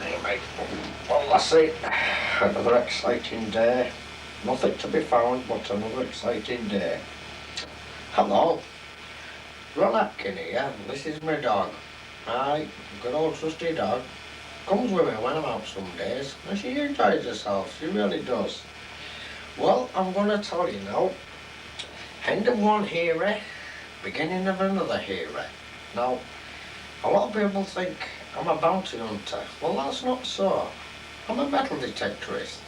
Anyway, well, that's it. Another exciting day. Nothing to be found but another exciting day. Hello, Ron Atkin here. This is my dog. Aye, good old trusty dog. Comes with me when I'm out some days, and she enjoys herself, she really does. Well, I'm going to tell you now. End of one era, beginning of another era. Now, a lot of people think I'm a bounty hunter. Well, that's not so. I'm a metal detectorist.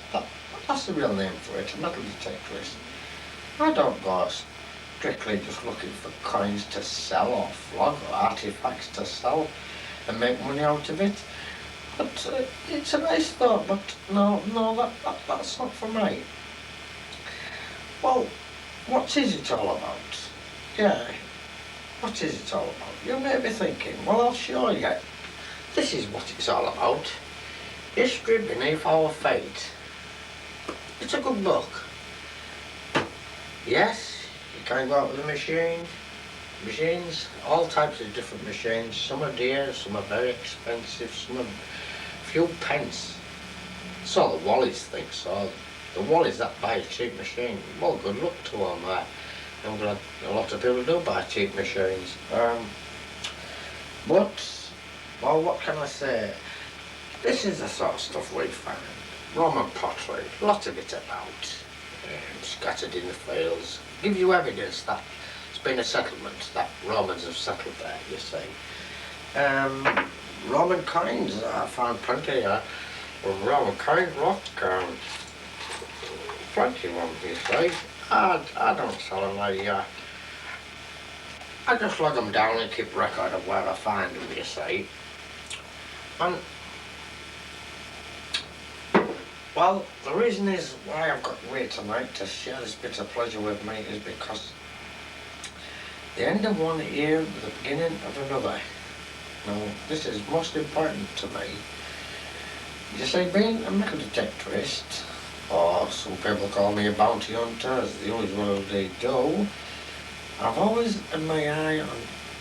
That's the real name for it, a metal detectorist. I don't go strictly just looking for coins to sell or flog or artifacts to sell and make money out of it. But it's a nice thought, but no, that's not for me. Well, what is it all about? Yeah, what is it all about? You may be thinking, well, I'll show you. This is what it's all about. History Beneath Our Fate. It's a good book. Yes, you can go out with a machines, all types of different machines. Some are dear, some are very expensive, some are few pence. So the Wallies think so. The Wallies that buy a cheap machine, well, good luck to them. I'm glad a lot of people do buy cheap machines. But, well, what can I say? This is the sort of stuff we find. Roman pottery, lots of it about, scattered in the fields. Gives you evidence that it's been a settlement, that Romans have settled there, you see. Roman coins, I found plenty of Roman coins, plenty of them, you see. I don't sell them, I just log them down and keep record of where I find them, you see. And, well, the reason is why I've got you here tonight to share this bit of pleasure with me is because the end of one year, the beginning of another. Now, this is most important to me. You see, being a metal detectorist, or some people call me a bounty hunter, as the only one they do, I've always had my eye on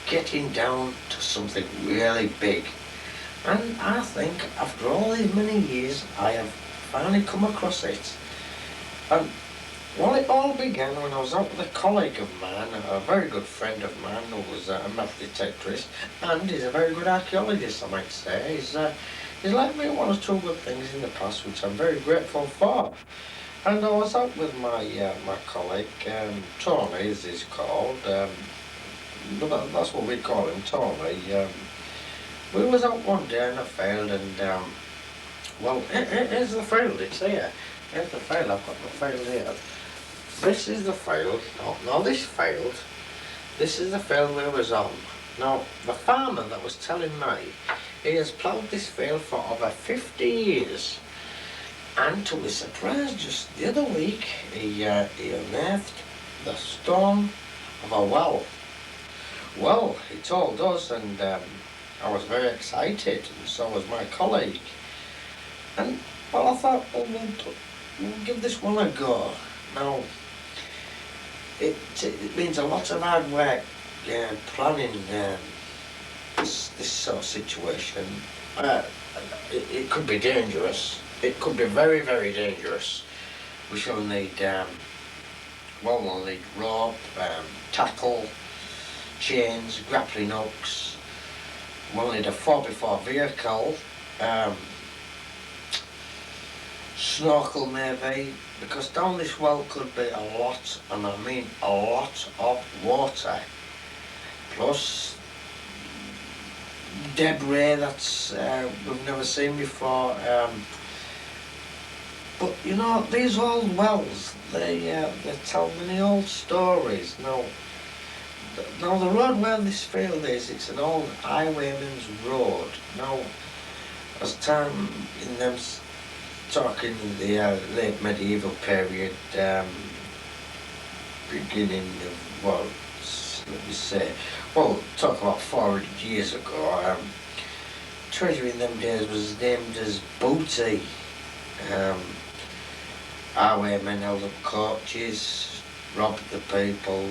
getting down to something really big. And I think after all these many years, I have finally come across it. And well, it all began when I was out with a colleague of mine, a very good friend of mine who was a metal detectorist, and he's a very good archaeologist, I might say. He's left me one or two good things in the past, which I'm very grateful for. And I was out with my colleague, Tony, as he's called. But that's what we call him, Tony. We was out one day in a field, and well, here's the field. It's here. Here's the field. I've got the field here. This is the field. No, this field. This is the field we was on. Now, the farmer that was telling me, he has ploughed this field for over 50 years. And to his surprise, just the other week, he unearthed the stone of a well. Well, he told us, and I was very excited, and so was my colleague. And, well, I thought, well, we'll give this one a go. Now, it means a lot of hard work planning this sort of situation. It could be dangerous. It could be very, very dangerous. We shall need, we'll need rope, tackle, chains, grappling hooks. We'll need a 4x4 vehicle, snorkel maybe, because down this well could be a lot, and I mean a lot of water, plus debris that's we've never seen before. But you know, these old wells, they tell many old stories. Now the road where this field is, it's an old highwayman's road. Now, as time in them talking the late medieval period, beginning of, well, let me say, well, talk about 400 years ago, treasure in them days was named as booty. Highwaymen held up coaches, robbed the people,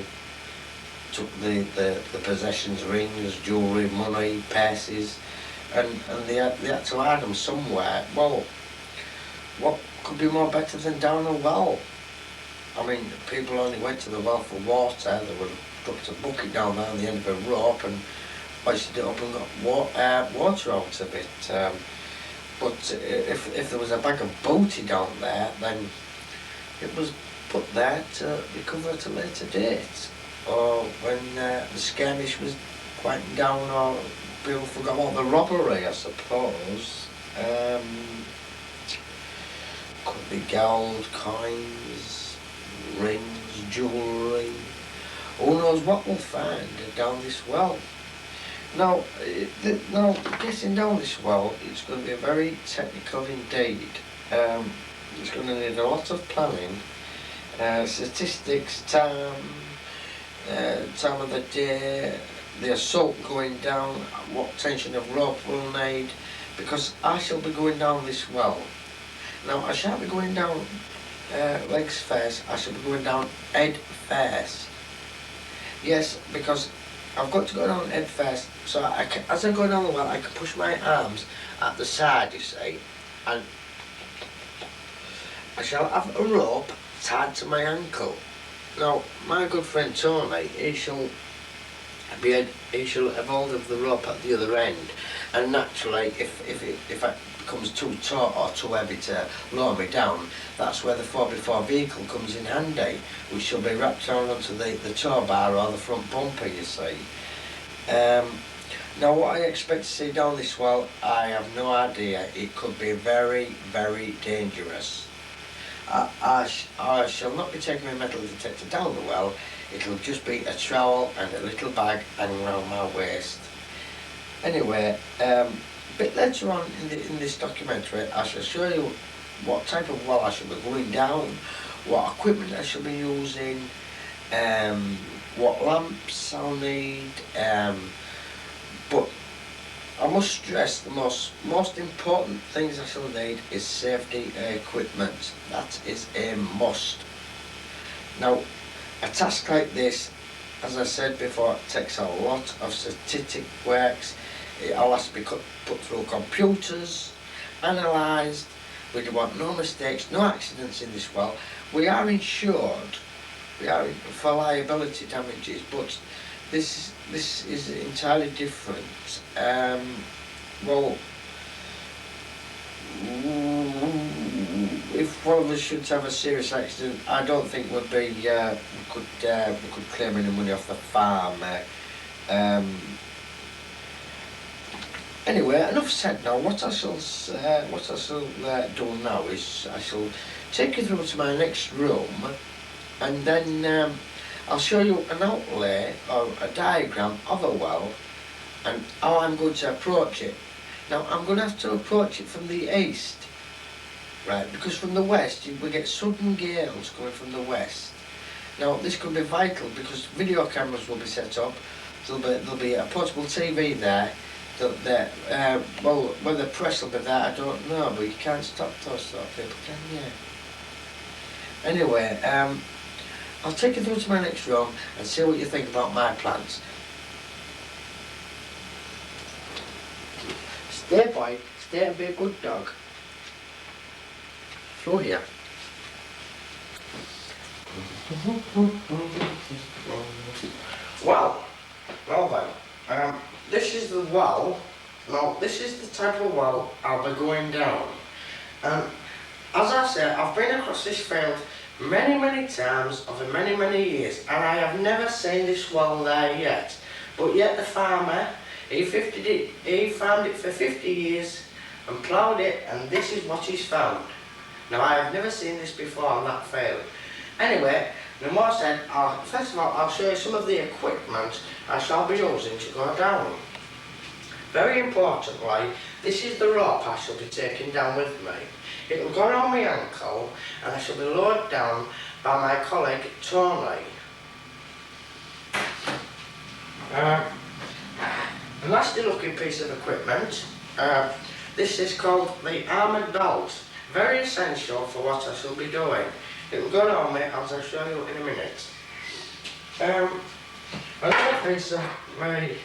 took the possessions, rings, jewellery, money, purses, and they had to hide them somewhere. Well, what could be more better than down a well? I mean, people only went to the well for water. They would have dropped a bucket down there on the end of a rope and hoisted it up and got water out of it. But if there was a bag of booty down there, then it was put there to recover at a later date, or when the skirmish was quieting down, or people forgot about the robbery, I suppose. Could be gold, coins, rings, jewellery. Who knows what we'll find down this well. Now, getting down this well, it's going to be very technical indeed. It's going to need a lot of planning, statistics, time of the day, the assault going down, what tension of rope we'll need, because I shall be going down this well. Now, I shan't be going down legs first, I shall be going down head first. Yes, because I've got to go down head first, so as I go down the well, I can push my arms at the side, you see, and I shall have a rope tied to my ankle. Now, my good friend Tony, he shall have hold of the rope at the other end, and naturally, if it becomes too taut or too heavy to lower me down, that's where the 4x4 vehicle comes in handy, which shall be wrapped around onto the tow bar or the front bumper, you see. Now, what I expect to see down this well, I have no idea. It could be very, very dangerous. I shall not be taking my metal detector down the well. It'll just be a trowel and a little bag hanging around my waist. Anyway, a bit later on in this documentary, I shall show you what type of well I shall be going down, what equipment I shall be using, what lamps I'll need, but I must stress the most important things I shall need is safety equipment. That is a must. Now, a task like this, as I said before, takes a lot of statistic works. It all has to be put through computers, analysed. We do want no mistakes, no accidents in this well. We are insured. We are for liability damages, but this is entirely different. Well, if one of us should have a serious accident, I don't think we could claim any money off the farm. Anyway, enough said now. What I shall do now is I shall take you through to my next room, and then I'll show you an outlay or a diagram of a well and how I'm going to approach it. Now, I'm going to have to approach it from the east, right, because from the west we get sudden gales coming from the west. Now, this could be vital because video cameras will be set up. There'll be a portable TV there. Well, whether the press will be there, I don't know, but you can't stop those sort of people, can you? Anyway, I'll take you through to my next room and see what you think about my plans. Stay, boy. Stay and be a good dog. Through here. Well then, this is the well. Now, this is the type of well I'll be going down. And as I said, I've been across this field many times over many years, and I have never seen this well there yet. But yet the farmer, he farmed it for 50 years and ploughed it, and this is what he's found. Now, I have never seen this before on that field. Anyway, no more said, first of all, I'll show you some of the equipment I shall be using to go down. Very importantly, this is the rope I shall be taking down with me. It'll go around my ankle and I shall be lowered down by my colleague Tony. A nasty looking piece of equipment. This is called the armoured belt. very essential for what I shall be doing. It will go on me as I'll show you in a minute. Another piece of very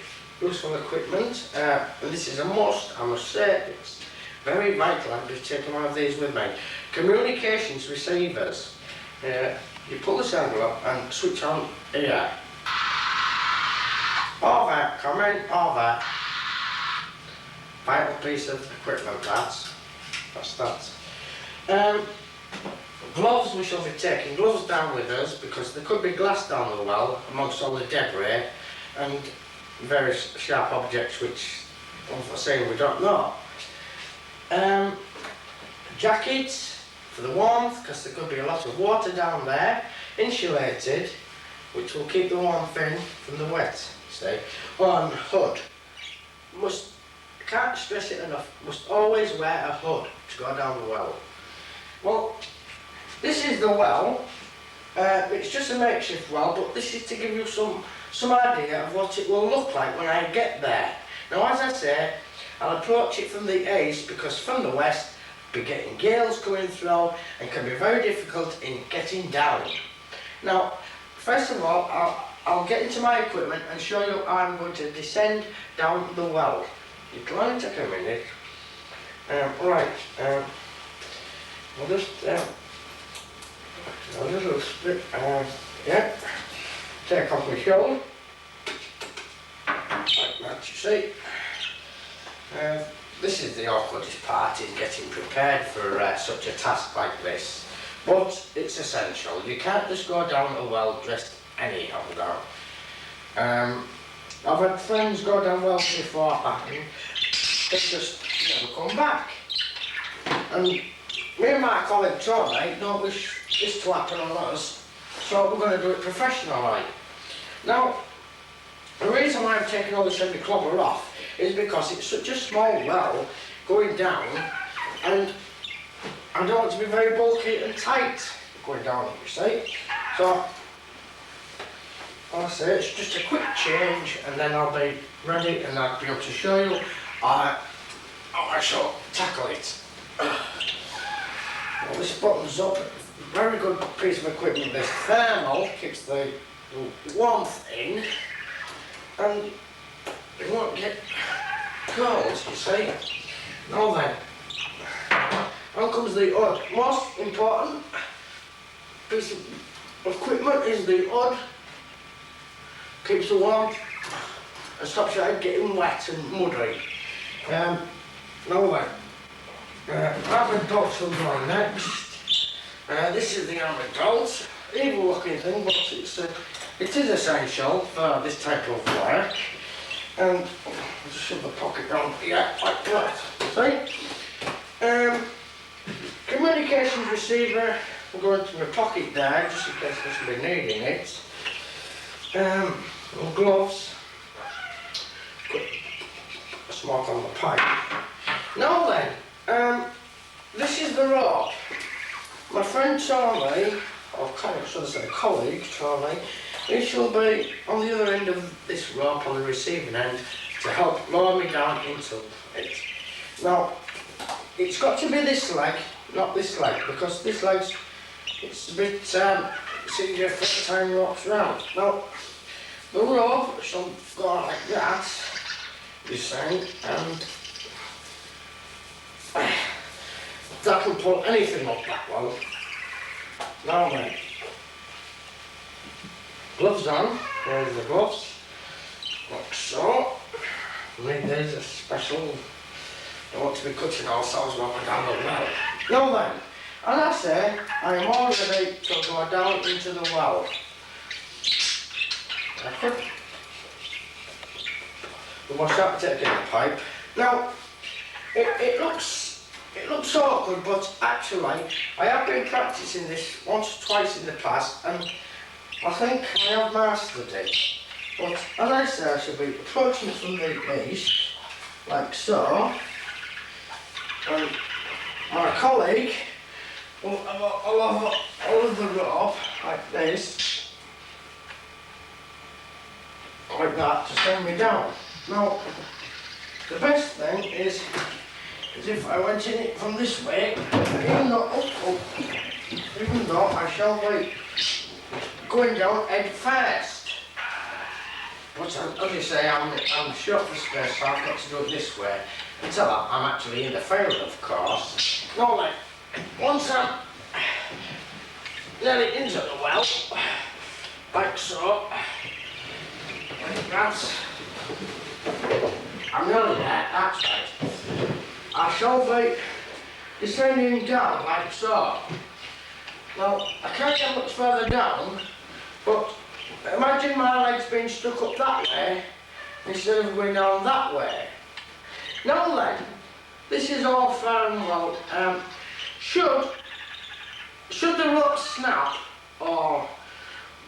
useful equipment, and this is a must, I must say, it's very vital. I'll be taking one of these with me. Communications receivers. You pull this handle up and switch on here. Over, come in, over. Vital piece of equipment, that's that. Gloves, we shall be taking gloves down with us because there could be glass down the well amongst all the debris and various sharp objects which, unforeseen, we don't know. Jackets for the warmth because there could be a lot of water down there, insulated, which will keep the warmth in from the wet, see. On hood, can't stress it enough, must always wear a hood to go down the well. Well, this is the well. It's just a makeshift well, but this is to give you some idea of what it will look like when I get there. Now, as I say, I'll approach it from the east because from the west be getting gales coming through and can be very difficult in getting down. Now, first of all, I'll get into my equipment and show you how I'm going to descend down the well. It'll only take a minute. Right, I'll just a little split, yeah, take off my shoulder, like that, you see. This is the awkwardest part, is getting prepared for such a task like this, but it's essential. You can't just go down a well dressed anyhow now. I've had friends go down wells before and they just never come back. And me and my colleague Ronnie don't wish this to happen on us, so we're going to do it professionally. Now, the reason why I'm taking all this heavy clobber off is because it's such a small well going down, and I don't want to be very bulky and tight going down, you see. So, I'll say it's just a quick change, and then I'll be ready, and I'll be able to show you how I shall tackle it. Well, this buttons up, very good piece of equipment. This thermal keeps the warmth in, and it won't get cold, you see. Now then, on comes the hood. Most important piece of equipment is the hood. Keeps the warmth and stops your head getting wet and muddy. Now then, armoured bolts will go on next. This is the armoured bolt. Evil looking thing, but it is essential for this type of work. And I'll just shove the pocket down here like that. See? Communications receiver will go into my pocket there, just in case I should be needing it. Gloves. Got a smoke on the pipe. Now then, this is the rope. My friend Charlie, or should I say colleague Charlie, he shall be on the other end of this rope on the receiving end to help lower me down into it. Now, it's got to be this leg, not this leg, because this leg's, it's a bit, it's easier for the time ropes round. Now, the rope shall go like that, you see, and that can pull anything up that well. Now then, gloves on, there's the gloves, like so. Need these a special, don't want to be cutting ourselves while we're down the well. Now then, as I say, I am all ready to go down into the well. We must start taking the pipe. Now, it looks awkward, but actually, I have been practicing this once or twice in the past, and I think I have mastered it. But as I say, I should be approaching from the east, like so, and my colleague will have all of the rope, like this, like that, to send me down. Now, the best thing is as if I went in it from this way, even though I shall be going down head first. But as you say, I'm short for space, so I've got to do it this way until I'm actually in the field, of course. No, like, once I'm nearly into the well, like so, like that, I'm nearly there, that's right. I shall be descending down like so. Now, I can't get much further down, but imagine my legs being stuck up that way instead of going down that way. Now then, this is all fair and well. Should the rope snap, or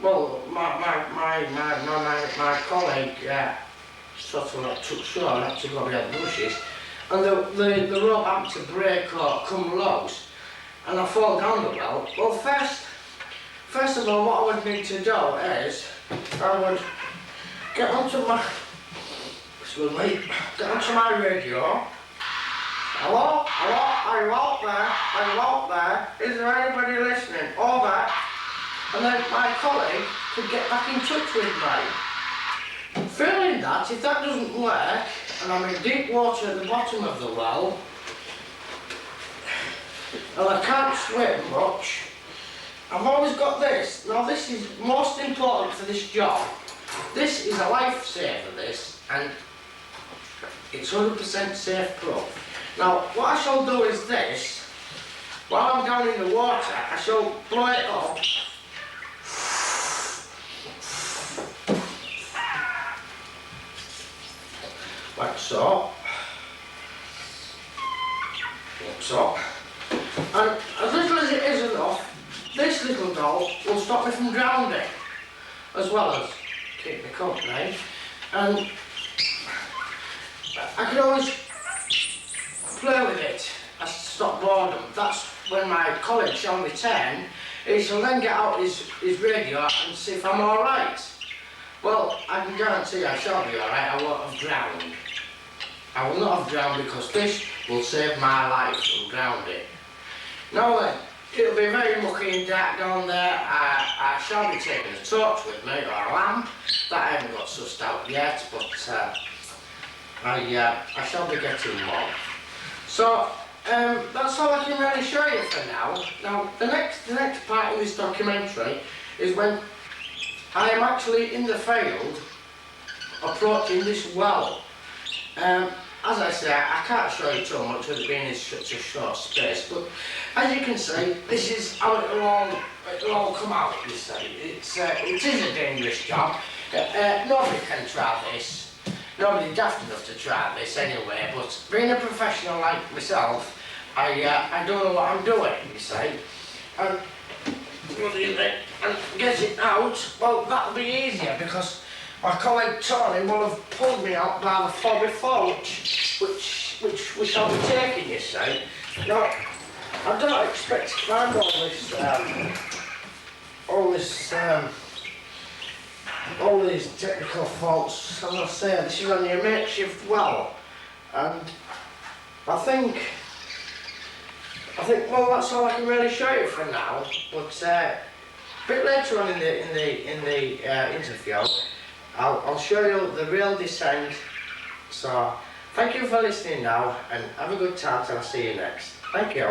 well, my colleague sort of like took shore and had to go behind the bushes, and the rope happened to break or come loose, and I fall down the well. Well, first of all, what I would need to do is I would get onto my radio. Hello, are you out there? Are you out there? Is there anybody listening? Over. And then my colleague could get back in touch with me. Failing that, if that doesn't work, and I'm in deep water at the bottom of the well, and I can't swim much, I've always got this. Now this is most important for this job. This is a lifesaver, this, and it's 100% safe proof. Now what I shall do is this. While I'm down in the water, I shall blow it up. Like so. Like so. And as little as it is enough, this little doll will stop me from drowning, as well as keep me company. And I can always play with it as to stop boredom. That's when my colleague shall return. He shall then get out his radio and see if I'm alright. Well, I can guarantee I shall be alright. I won't have drowned. I will not have drowned because this will save my life from drowning. Now then, it'll be very mucky and dark down there. I shall be taking a torch with me, or a lamp. That I haven't got sussed out yet, but I shall be getting one. So, that's all I can really show you for now. Now, the next part of this documentary is when I am actually in the field approaching this well. As I say, I can't show you too much with it being in such a short space, but as you can see, this is how it'll all come out, you see. It is a dangerous job. Nobody can try this. Nobody daft enough to try this anyway, but being a professional like myself, I don't know what I'm doing, you see. And what do you think? And get it out, well, that'll be easier because my colleague Tony will have pulled me out by the 4x4, which we shall be taking, you see. Now, I don't expect to find all these technical faults. As I say, this is only a makeshift well, and I think well, that's all I can really show you for now. But a bit later on in the interview, I'll show you the real descent. So thank you for listening now, and have a good time till I see you next. Thank you.